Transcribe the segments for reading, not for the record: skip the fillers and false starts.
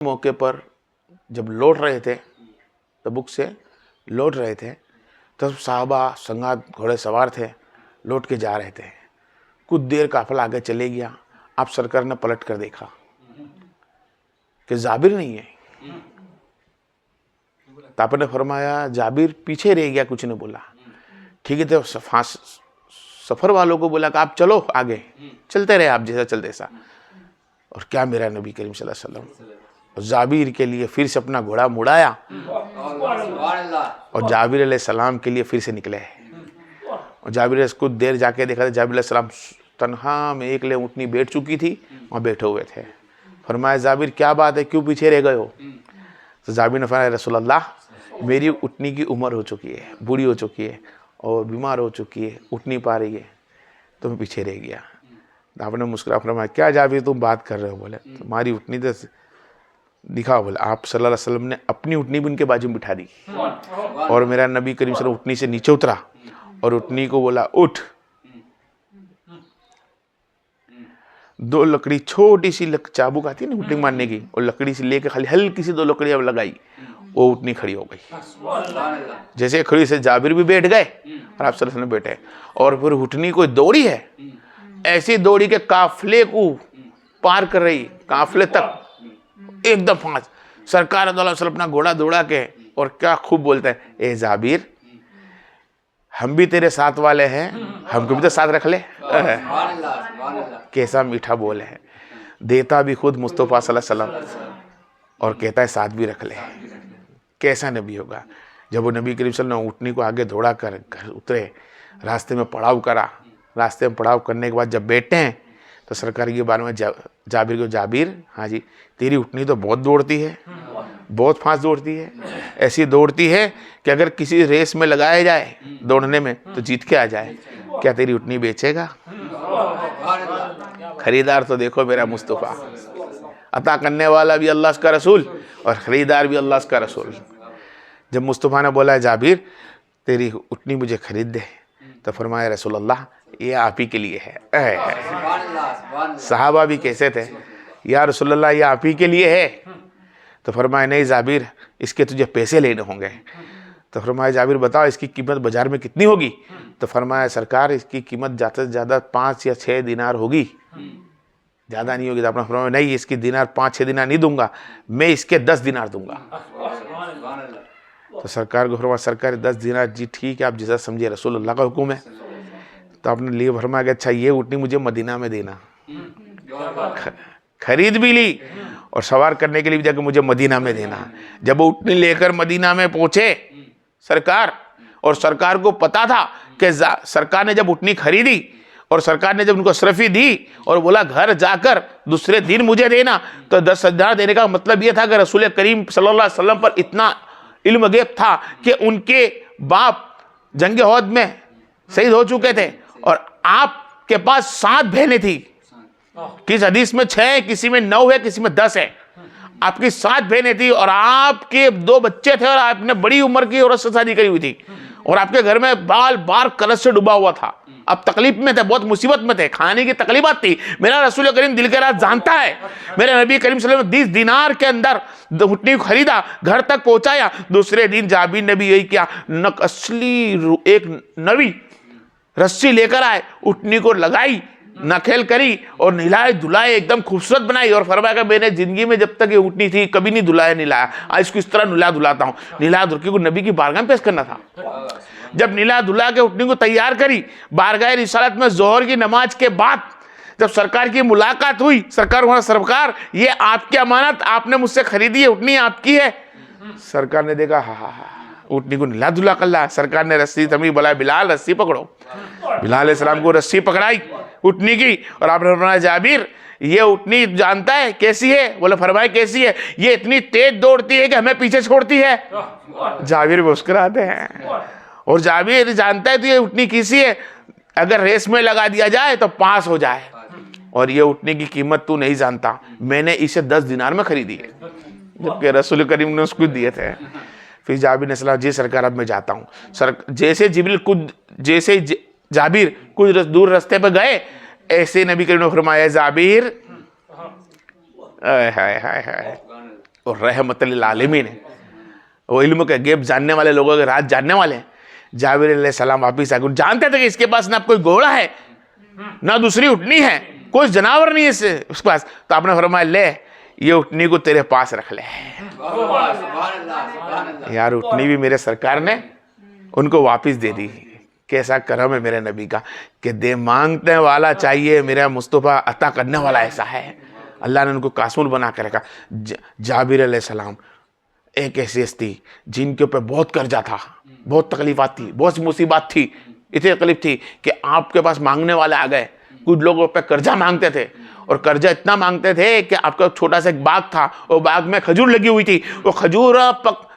मौके पर जब लौट रहे थे, तबुक से लौट रहे थे, तब साहबा संगात घोड़े सवार थे, लौट के जा रहे थे। कुछ देर काफिला आगे चले गया। आप सरकार ने पलट कर देखा कि जाबिर नहीं है। तो आपने फरमाया जाबिर पीछे रह गया, कुछ नहीं बोला। ठीक है, तो सफर वालों को बोला कि आप चलो आगे, चलते रहे आप जैसा चलते सा। और क्या मेरा नबी करीम सल्लल्लाहु अलैहि वसल्लम जाबिर के लिए फिर से अपना घोड़ा मुड़ाया और जाबिर अलैहिस्सलाम के लिए फिर से निकले। और जाबिर कुछ देर जाके देखा था, जाबिर अलैहिस्सलाम तन्हा में एक ले ऊँटनी बैठ चुकी थी, वहाँ बैठे हुए थे। फरमाया जाबिर क्या बात है, क्यों पीछे रह गए हो? तो जाबिर ने फरमाया रसूल अल्लाह, मेरी ऊँटनी की उम्र हो चुकी है, बूढ़ी हो चुकी है और बीमार हो चुकी है, उठ नहीं पा रही है, तो मैं पीछे रह गया। आपने मुस्कुरा फरमाया क्या जाबिर तुम बात कर रहे हो? बोले तुम्हारी उठनी तो दिखाओ। बोले आप सल्लल्लाहु अलैहि वसल्लम ने अपनी उठनी भी उनके बाजू में बिठा दी और मेरा नबी करीम सल्लल्लाहु अलैहि वसल्लम उठनी से नीचे उतरा और उठनी को बोला उठ। दो लकड़ी छोटी सी चाबुक आती है ना उठनी मारने की, और लकड़ी से लेकर खाली हल्की सी दो लकड़ियां लगाई, वो उठनी खड़ी हो गई। जैसे खड़ी से जाबिर भी बैठ गए और आप सल्लल्लाहु अलैहि वसल्लम बैठे। और फिर उठनी कोई दौड़ी है, ऐसी दौड़ी के काफिले को पार कर रही, काफिले तक एकदम फांस। सरकार अपना घोड़ा दौड़ा के और क्या खूब बोलते हैं, ए जाबिर हम भी तेरे साथ वाले हैं, हमको भी तो साथ रख ले। कैसा मीठा बोल है, देता भी खुद मुस्तफा सल्लल्लाहु अलैहि वसल्लम और कहता है साथ भी रख ले। कैसा नबी होगा। जब वो नबी करीम सल्लल्लाहु अलैहि वसल्लम ऊँटनी को आगे दौड़ा कर घर उतरे, रास्ते में पड़ाव करा। रास्ते में पड़ाव करने के बाद जब बैठे हैं तो सरकार के बारे में जाबिर को, जाबिर हाँ जी तेरी उठनी तो बहुत दौड़ती है, बहुत फास्ट दौड़ती है, ऐसी दौड़ती है कि अगर किसी रेस में लगाया जाए दौड़ने में तो जीत के आ जाए। क्या तेरी उठनी बेचेगा? खरीदार तो देखो मेरा मुस्तफ़ा, अता करने वाला भी अल्लाह का रसूल और खरीदार भी अल्लाह का रसूल। जब मुस्तफ़ा ने बोला जाबिर तेरी उठनी मुझे खरीद दे, तो फरमाया रसूल अल्लाह ये आप ही के लिए है। सहाबा भी कैसे थे, या रसूल अल्लाह ये आप ही के लिए है। तो फरमाया नहीं जाबिर इसके तुझे पैसे लेने होंगे। तो फरमाया जाबिर बताओ इसकी कीमत बाजार में कितनी होगी? तो फरमाया सरकार इसकी कीमत ज़्यादा से ज़्यादा 5 या 6 दिनार होगी, ज़्यादा नहीं होगी। तो अपना फरमाया नहीं इसकी दिनार 5-6 दिनार नहीं दूंगा, मैं इसके 10 दिनार दूंगा। तो सरकार को फरमाया सरकार 10 दिनार, जी ठीक है आप जैसा समझिए, रसूल अल्लाह का हुक्म है। तो आपने लिए फरमाया कि अच्छा ये उठनी मुझे मदीना में देना। खरीद भी ली और सवार करने के लिए भी जाकर मुझे मदीना में देना। जब वो उठनी लेकर मदीना में पहुंचे सरकार, और सरकार को पता था कि सरकार ने जब उठनी खरीदी और सरकार ने जब उनको सरफी दी और बोला घर जाकर दूसरे दिन मुझे देना, तो 10,000 देने का मतलब ये था कि रसूल करीम सल्लल्लाहु अलैहि वसल्लम पर इतना इल्म गैब था कि उनके बाप जंग ओहद में शहीद हो चुके थे और आपके पास 7 बहनें थी। किस हदीस में 6 है, किसी में 9 है, किसी में 10 है। आपकी 7 बहनें थी और आपके 2 बच्चे थे और आपने बड़ी उम्र की औरत से शादी करी हुई थी और आपके घर में बाल बार करज से डूबा हुआ था। आप तकलीफ में थे, बहुत मुसीबत में थे, खाने की तकलीफात थी। मेरा रसूल करीम दिल के राज जानता है। मेरे नबी करीम सल्लल्लाहु अलैहि वसल्लम 20 दिनार के अंदर उठनी को खरीदा, घर तक पहुंचाया। दूसरे दिन जाबिर ने भी यही किया, असली एक नबी रस्सी लेकर आए, उठनी को लगाई, नखेल करी और नहलाए धुलाए, एकदम खूबसूरत बनाई। और फरमाया कि मैंने जिंदगी में जब तक ये उठनी थी कभी नहीं धुलाया नहलाया, आज इसको इस तरह नहला धुलाता हूँ। नहला धुल के नबी की बारगाह में पेश करना था। जब नीला धुला के उठनी को तैयार करी, बारगाह रिसालत में जोहर की नमाज के बाद जब सरकार की मुलाकात हुई, सरकार वहां सरकार ये आपकी अमानत, आपने मुझसे खरीदी है, उठनी आपकी है। सरकार ने देखा हा उठनी को नीला धुला कर ला। सरकार ने रस्सी थमी, बोला बिलाल रस्सी पकड़ो। बिलाल अलैहिस्सलाम को रस्सी पकड़ाई उठनी की और आपने फरमाया जाबिर ये उठनी जानता है कैसी है? बोले फरमाया कैसी है? ये इतनी तेज दौड़ती है कि हमें पीछे छोड़ती है। जाबिर मुस्कुराते हैं और जाबिर जानता है तो ये उठनी किसी है, अगर रेस में लगा दिया जाए तो पास हो जाए। और ये उठनी की कीमत तू नहीं जानता, मैंने इसे 10 दिनार में खरीदी है, जबकि रसूल करीम ने उसको दिए थे। फिर जाबिर ने सलाह जी सरकार अब मैं जाता हूँ। जैसे जिब्रील जैसे जाबिर कुछ दूर रास्ते पर गए, ऐसे नबी करीम ने फरमाया जाबिर हाय हाय हाय हाय और रहमत लिल आलमीन है, वो इल्म के गैब जानने वाले लोगों के राज जानने वाले हैं। जाबिर अलैहिस्सलाम वापिस आके जानते थे कि इसके पास ना कोई घोड़ा है ना दूसरी उठनी है, कोई जानवर नहीं है उसके पास। तो आपने फरमाया ले ये उठनी को तेरे पास रख ले। यार उठनी भी मेरे सरकार ने उनको वापिस दे दी। कैसा करम है मेरे नबी का कि दे मांगने वाला चाहिए, मेरा मुस्तफ़ा अता करने वाला ऐसा है। अल्लाह ने उनको कासूल बना कर रखा। जाबिर अलैहिस्सलाम एक ऐसी हस्ती जिनके ऊपर बहुत कर्जा था, बहुत तकलीफात थी, बहुत मुसीबत थी, इतनी तकलीफ थी कि आपके पास मांगने वाले आ गए। कुछ लोगों पे कर्जा मांगते थे और कर्जा इतना मांगते थे कि आपका छोटा सा एक बाग था, वो बाग में खजूर लगी हुई थी, वो खजूर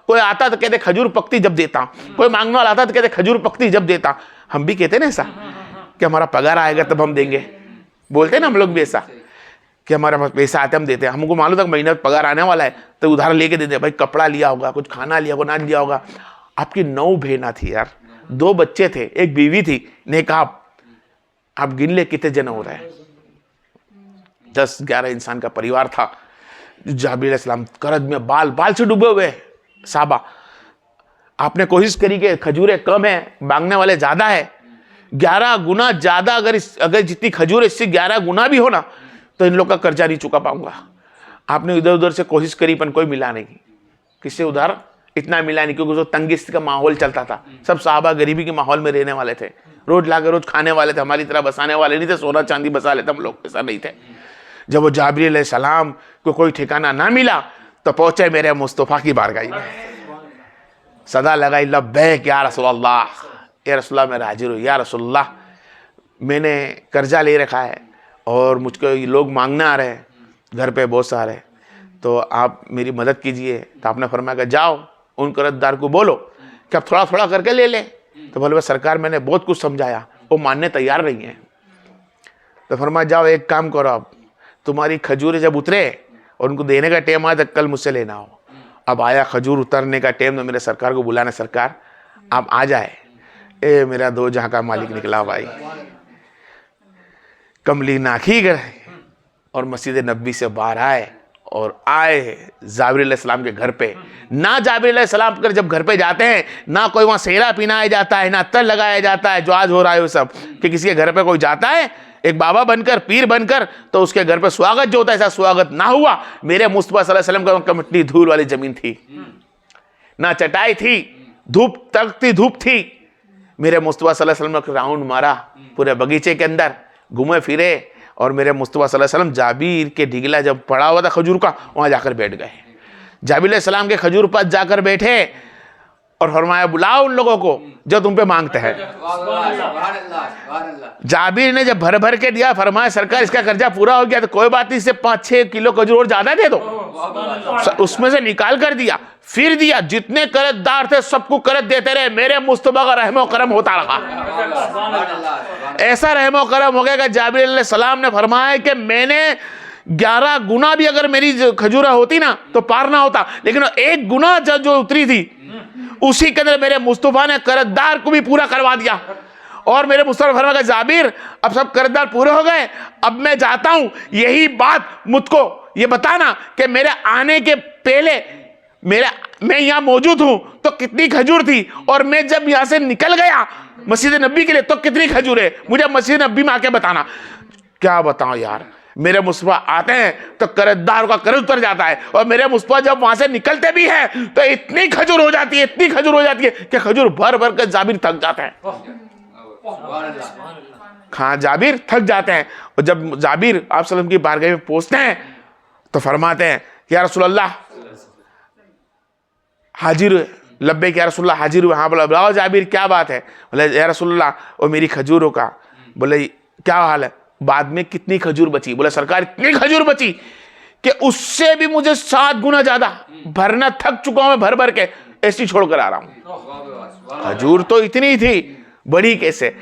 कोई आता तो कहते खजूर पकती जब देता, कोई मांगने वाला आता तो कहते खजूर पकती जब देता। हम भी कहते ना ऐसा कि हमारा पगार आएगा तब हम देंगे, बोलते ना हम लोग भी ऐसा कि हमारे पास पैसा आते हम देते हैं। हमको मालूम था महीने पगार आने वाला है तो उधार लेके देते, भाई कपड़ा लिया होगा, कुछ खाना लिया होगा, ना लिया होगा। आपकी 9 बहना थी यार, 2 बच्चे थे, एक बीवी थी। ने कहा आप गिन ले कितने जन हो रहे हैं, 10-11 इंसान का परिवार था। जाबिर अलैहिस्सलाम कर्ज में बाल से डूबे हुए साहबा। आपने कोशिश करी कि खजूरें कम है, मांगने वाले ज्यादा है, 11 गुना ज्यादा। अगर जितनी खजूर इससे 11 गुना भी हो ना तो इन लोग का कर्जा नहीं चुका पाऊंगा। आपने इधर उधर से कोशिश करी पर कोई मिला नहीं, किससे उधार इतना मिला नहीं, क्योंकि तंगिस्त का माहौल चलता था। सब साहबा गरीबी के माहौल में रहने वाले थे, रोज लाकर रोज खाने वाले थे, हमारी तरह बसाने वाले नहीं थे, सोना चांदी बसा लेते हम लोग, ऐसा नहीं थे। जब वो जाबिर अलैहिस्सलाम को कोई ठिकाना ना मिला तो पहुंचे मेरे मुस्तफ़ा की बारगाह में, सदा लगाई लब्बैक या रसूलल्लाह, या रसूलल्लाह मैं हाजिर हूँ। या रसूलल्लाह मैंने कर्जा ले रखा है और मुझको ये लोग मांगने आ रहे हैं, घर पे बहुत सारे, तो आप मेरी मदद कीजिए। तो आपने फरमाया कि जाओ उन कर्जदार को बोलो कि आप थोड़ा थोड़ा करके ले ले। तो बोले सरकार मैंने बहुत कुछ समझाया, वो मानने तैयार नहीं है। तो फरमाया जाओ एक काम करो, आप तुम्हारी खजूरें जब उतरे और उनको देने का टाइम आया तो कल मुझसे लेना हो। अब आया खजूर उतरने का टाइम, तो मेरे सरकार को बुलाना, सरकार आप आ जाए। ए मेरा 2 जहां का मालिक निकला भाई, कमली नाखी गए और मस्जिद नबी से बाहर आए और आए जाबिर अलैहिस्सलाम के घर पे। ना जाबिर अलैहिस्सलाम कर जब घर पे जाते हैं ना कोई वहाँ सेहरा पिनाया जाता है, ना अत्तर लगाया जाता है, जो आज हो रहा है वो सब कि किसी के घर पे कोई जाता है एक बाबा बनकर, पीर बनकर, तो उसके घर पे स्वागत जो होता है ऐसा स्वागत ना हुआ। मेरे मुस्तफा सल्लल्लाहु अलैहि वसल्लम का मिट्टी धूल वाली जमीन थी, ना चटाई थी, धूप तकती धूप थी। मेरे मुस्तफा सल्लल्लाहु अलैहि वसल्लम ने राउंड मारा पूरे बगीचे के अंदर, घूमे फिरे और मेरे मुस्तफा सल्लल्लाहु अलैहि वसल्लम जाबिर के ढिगला जब पड़ा हुआ था खजूर का, वहां जाकर बैठ गए। जाबिर अलैहिस्सलाम के खजूर पर जाकर बैठे और फरमाया बुलाओ उन लोगों को जो तुम पे मांगते हैं। जाबिर ने जब भर भर के दिया, फरमाया सरकार इसका कर्जा पूरा हो गया तो कोई बात नहीं, इससे 5-6 किलो खजूर और ज्यादा दे दो। उसमें से निकाल कर दिया, फिर दिया। जितने कर्जदार थे सबको कर्ज देते रहे। मेरे मुस्तफा का रहमो करम होता रहा। ऐसा रहमो करम हो गया कि जाबिर अलैहिस्सलाम ने फरमाया कि मैंने 11 गुना भी अगर मेरी खजूरा होती ना तो पार ना होता, लेकिन 1 गुना जो उतरी थी उसी के अंदर मेरे मुस्तफा ने कर्जदार को भी पूरा करवा दिया। और मेरे मुस्तफा ने फरमाया जाबिर अब सब कर्जदार पूरे हो गए, अब मैं जाता हूं, यही बात मुझको ये बताना कि मेरे आने के पहले मैं यहां मौजूद हूं तो कितनी खजूर थी, और मैं जब यहां से निकल गया मस्जिद नबी के लिए तो कितनी खजूर है, मुझे मस्जिद नबी में आके बताना। क्या बताऊं यार, मेरे मुस्तफा आते हैं तो कर्जदार का कर्ज उतर जाता है, और मेरे मुस्तफा जब वहां से निकलते भी हैं तो इतनी खजूर हो जाती है, इतनी खजूर हो जाती है कि खजूर भर भर कर जाबिर थक जाते हैं। हाँ जाबिर थक जाते हैं। और जब जाबिर आप सल्लल्लाहु अलैहि वसल्लम की बारगाह में पहुंचते हैं तो फरमाते हैं या रसूलल्लाह हाजिर, लब्बैक या रसूलल्लाह हाजिर हुए। हाँ बोला बुलाओ जाबिर क्या बात है। बोले या रसूलल्लाह और मेरी खजूरों का। बोले क्या हाल है, बाद में कितनी खजूर बची। बोले सरकार इतनी खजूर बची कि उससे भी मुझे 7 गुना ज्यादा भरना, थक चुका हूं मैं भर भर के, ऐसी छोड़कर आ रहा हूं। खजूर तो इतनी थी, बड़ी कैसे।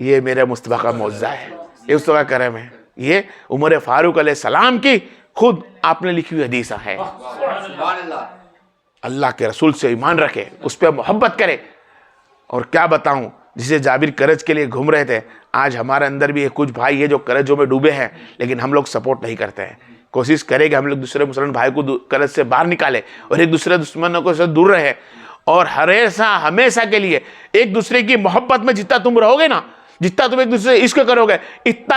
ये मेरे मुस्तफा का मौजज़ा है, ये मुस्तफा का करम है। ये उमर फारूक अलैहिस्सलाम की खुद आपने लिखी हुई हदीस है। अल्लाह के रसूल से ईमान रखे, उस पर मोहब्बत करे। और क्या बताऊं, जिसे जाबिर कर्ज के लिए घूम रहे थे, आज हमारे अंदर भी कुछ भाई है जो कर्जों में डूबे हैं, लेकिन हम लोग सपोर्ट नहीं करते हैं। कोशिश करेंगे हम लोग दूसरे मुसलमान भाई को कर्ज से बाहर निकाले और एक दूसरे दुश्मनों को से दूर रहे, और हमेशा हमेशा के लिए एक दूसरे की मोहब्बत में जितना तुम रहोगे ना, जितना तुम एक दूसरे से इश्क करोगे, इतना